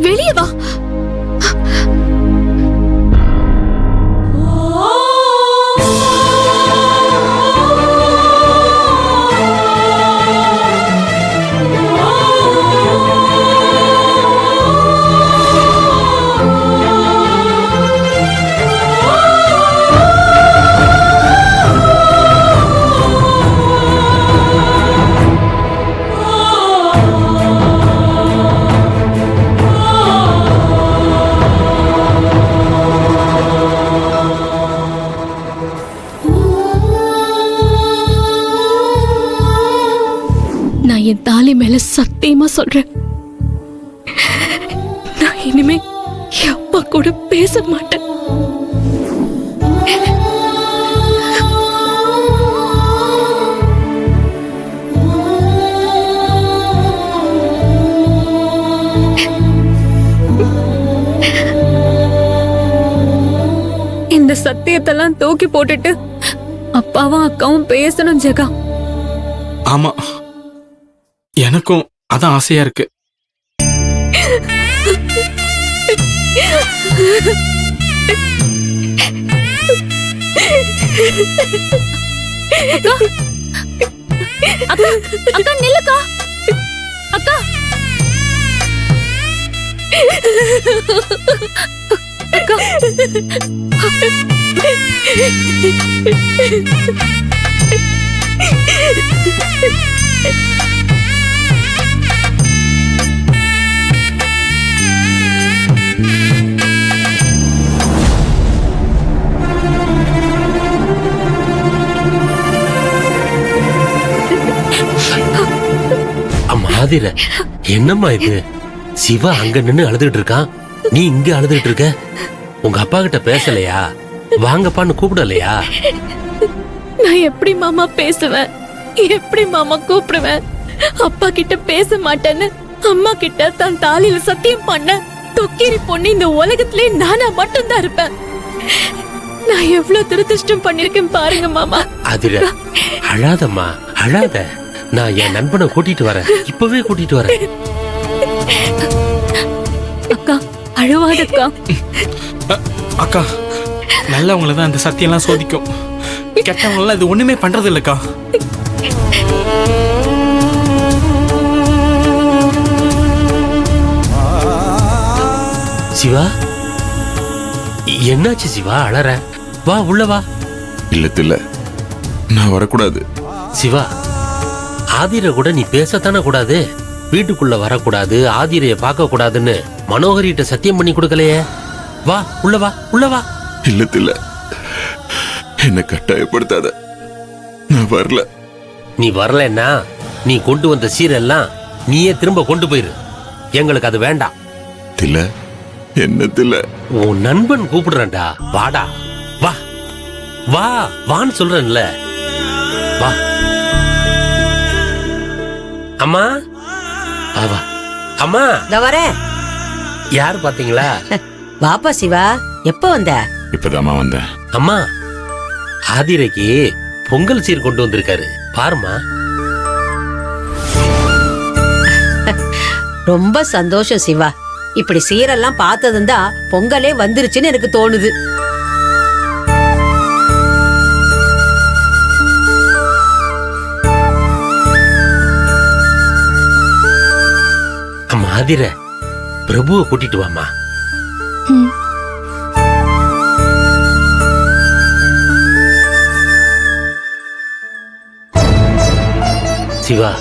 வெளியே வா. நான் என் தாலி மேல சத்தியமா சொல்றேன், நான் இனிமே என் அப்பா கூட பேச மாட்டேன். இந்த சத்தியத்தெல்லாம் தூக்கி போட்டுட்டு அப்பாவும் அக்காவும் பேசணும் ஜெகா. ஆமா, எனக்கும் அதான் ஆசையா இருக்கு. அக்கா, அக்கா நில்லுக்கா. அக்கா, அக்கா. ஆதிர, என்னம்மா இது? சிவா அங்க நின்னு அழுதுகிட்டு இருக்கான், நீ இங்க அழுதுகிட்டு இருக்க. உங்க அப்பா கிட்ட பேசலையா? வாங்கப்பான்னு கூப்பிடலையா? நான் எப்படி மாமா பேசுவேன், எப்படி மாமா கூப்பிடுவேன்? அப்பா கிட்ட பேச மாட்டேன்னு அம்மா கிட்ட தன் தாலியில சத்தியம் பண்ண தொக்கேரி பொண்ணு இந்த உலகத்திலே நானா மட்டும்தான் இருப்பேன். நான் எவ்வளவு துரதிருஷ்டம் பண்ணிருக்கேன் பாருங்க மாமா. ஆதிர, அழாதம்மா, அழாத. நான் என் நண்பனை கூட்டிட்டு வரேன், இப்பவே கூட்டிட்டு வரேன். அக்கா, அழுவாதக்கா. அக்கா, நல்லவங்களதான் இந்த சத்தியம்லாம் சோதிக்கும், கெட்டவங்களெல்லாம் இது ஒண்ணுமே பண்றது இல்லக்கா. சிவா, என்னாச்சு சிவா? அழற? வா, உள்ள வா. இல்ல, நான் வரக்கூடாது. சிவா, ஆதிர கூட நீ பேசத்தானே கூடாது, வீட்டுக்குள்ள வரக்கூடாது, ஆதிரைய பார்க்க கூடாதுன்னு மனோகரிட்ட சத்தியம் பண்ணி கொடுக்கலையே. வா, உள்ள வா, உள்ள வா. இல்ல, என்ன கட்டாயப்படுத்தாத, நான் வரல. நீ வரலன்னா நீ கொண்டு வந்த சீரெல்லாம் நீயே திரும்ப கொண்டு போயிரு, எங்களுக்கு அது வேண்டாம். தில்ல, என்ன தில்ல? உன் நண்பன் கூப்பிடுறேன்டா, வாடா, வா வா வான்னு சொல்றேன்ல, வா. அம்மா, வா. அம்மா, இதோ வரேன். யாரு பாத்தீங்களா? வாப்பா சிவா, எப்ப வந்த? இப்பதாம்மா வந்தேன். அம்மா, ஆதிரைக்கு பொங்கல் சீர் கொண்டு வந்திருக்காரு, பாருமா. ரொம்ப சந்தோஷம் சிவா. இப்படி சீரெல்லாம் பார்த்ததும் தான் பொங்கலே வந்துருச்சுன்னு எனக்கு தோணுது. அம்மா ஆதிர, பிரபுவை கூட்டிட்டு வாமா. சிவா,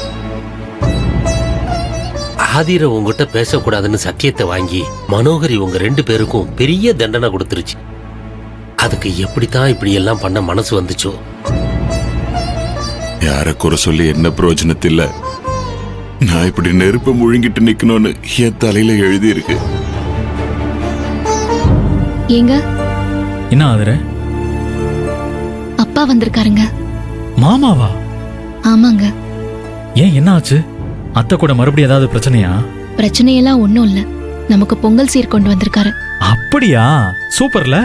ஆதிர உங்ககிட்ட பேசக்கூடாதுன்னு சத்தியத்தை வாங்கி மனோகரி உங்க 2 பேருக்கும் பெரிய தண்டனை கொடுத்துருச்சு. அதுக்கு எப்படித்தான் இப்படி எல்லாம் பண்ண மனசு வந்துச்சோ? யார குறை சொல்லி என்ன பிரயோஜனத்தில்ல. நான் இப்படி நெருப்ப முழுங்கிட்டு நிக்கணும்னு என் தலையில எழுதி இருக்கு. ஏங்க, என்ன ஆதிர? அப்பா வந்திருக்காருங்க. மாமாவா? ஆமாங்க. ஏன், என்ன ஆச்சு? அத்தை கூட மறுபடியும் ஏதாவது பிரச்சனையா? பிரச்சனையெல்லாம் ஒண்ணும் இல்ல, நமக்கு பொங்கல் சீர் கொண்டு வந்திருக்காரு. அப்படியா? சூப்பர்ல.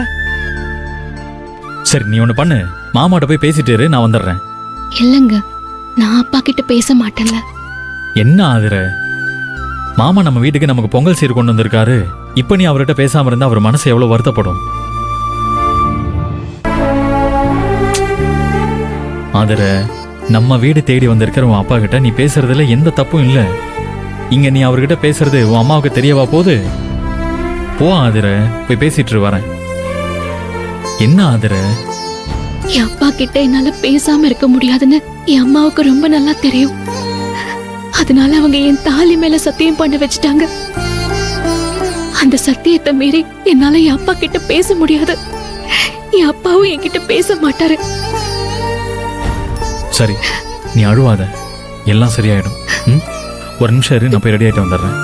சரி, நீ ஒண்ணு பண்ணு, மாமாட்ட போய் பேசிட்டு இரு, நான் வந்துடுறேன். இல்லங்க, நான் அப்பா கிட்ட பேச மாட்டேன்ல. என்ன ஆதிர, மாமா நம்ம வீட்டுக்கு நமக்கு பொங்கல் சீர் கொண்டு வந்திருக்காரு. இப்ப நீ அவர்கிட்ட பேசாம இருந்தா அவர் மனசு எவ்வளவு வருத்தப்படும். ஆதர, நம்ம வீடு தேடி வந்திருக்கிற உன் அப்பா கிட்ட நீ பேசுறதுல எந்த தப்பும் இல்ல. இங்க நீ அவர்கிட்ட பேசுறது உன் அம்மாவுக்கு தெரியவா போகுது? போ ஆதர, போய் பேசிட்டு வரேன். என்ன ஆதர? என் அப்பா கிட்ட என்னால பேசாம இருக்க முடியாதுன்னு என் அம்மாவுக்கு ரொம்ப நல்லா தெரியும். அதனால அவங்க என் தாலி மேல சத்தியம் பண்ண வச்சுட்டாங்க. அந்த சத்தியத்தை மீறி என்னால என் அப்பா கிட்ட பேச முடியாது. என் அப்பாவும் என்கிட்ட பேச மாட்டாரு. சரி, நீ அழுவாத, எல்லாம் சரியாயிடும். ம்? ஒரு நிமிஷம் இரு, நான் போய் ரெடி ஆயிட்டு வந்துடுறேன்.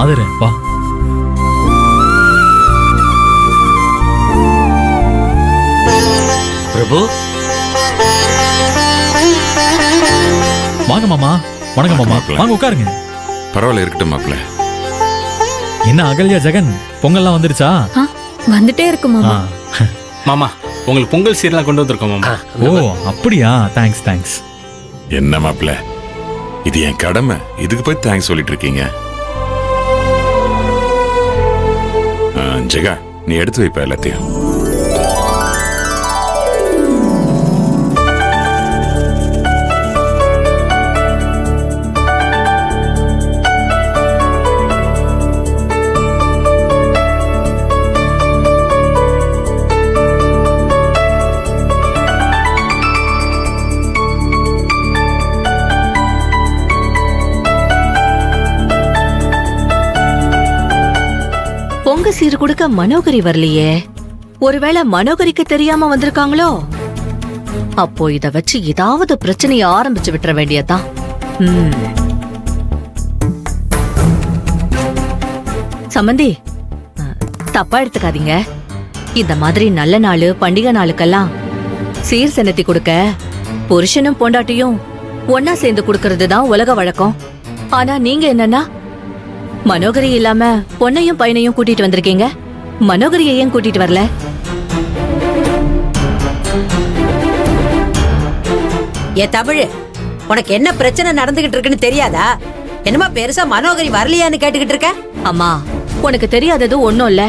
ஆதர, வா. பிரபு, வாங்க மாமா. வணக்கம் மாமா. மாப்பிள்ளை. வாங்க உட்காருங்க. பரவாயில்ல, இருக்கட்டும் மாப்பிள்ள. என்ன அகல்யா, ஜெகன், பொங்கல்லாம் வந்துருச்சா? வந்துட்டே இருக்கு மாமா. மாமா, உங்களுக்கு பொங்கல் சீரெல்லாம் கொண்டு வந்திருக்கோம் மாமா. ஓ, அப்படியா? Thanks thanks. என்ன மாப்பிள்ள, இது என் கடமை. இதுக்கு போய் தேங்க்ஸ் சொல்லிட்டு இருக்கீங்க. ஜெகா, நீ எடுத்து வைப்ப எல்லாத்தையும். பொங்க சீர் கொடுக்க மனோகரி வரலையே. ஒருவேளை மனோகரிக்கு தெரியாம வந்திருக்காங்களோ? அப்போ இத வச்சு ஏதாவது பிரச்சனைய ஆரம்பிச்சு விட்டுற வேண்டியதுதான். சம்பந்தி, தப்பா எடுத்துக்காதீங்க. இந்த மாதிரி நல்ல நாள், பண்டிகை நாளுக்கெல்லாம் சீர் செனத்தி கொடுக்க புருஷனும் பொண்டாட்டியும் ஒன்னா சேர்ந்து கொடுக்கறது தான் உலக வழக்கம். ஆனா நீங்க என்னன்னா, மனோகரி இல்லாம பொண்ணையும் பையனையும் கூட்டிட்டு வந்திருக்கீங்க. மனோகரியை ஏன் கூட்டிட்டு வரல? ஏ தமிழ், உனக்கு என்ன பிரச்சனை நடந்துகிட்டு இருக்குன்னு தெரியாதா? என்னமா பெருசா மனோகரி வரலையான்னு கேட்டுக்கிட்டு இருக்க? அம்மா, உனக்கு தெரியாதது ஒண்ணும் இல்ல.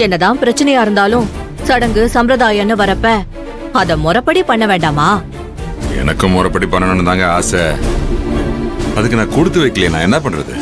என்னதான் பிரச்சனையா இருந்தாலும் சடங்கு சம்பிரதாயம்னு வரப்ப அத முறைப்படி பண்ண வேண்டாமா? எனக்கும் முறைப்படி பண்ணணும்னு தாங்க ஆசை. அதுக்கு நான் கொடுத்து வைக்கலையே, நான் என்ன பண்றது?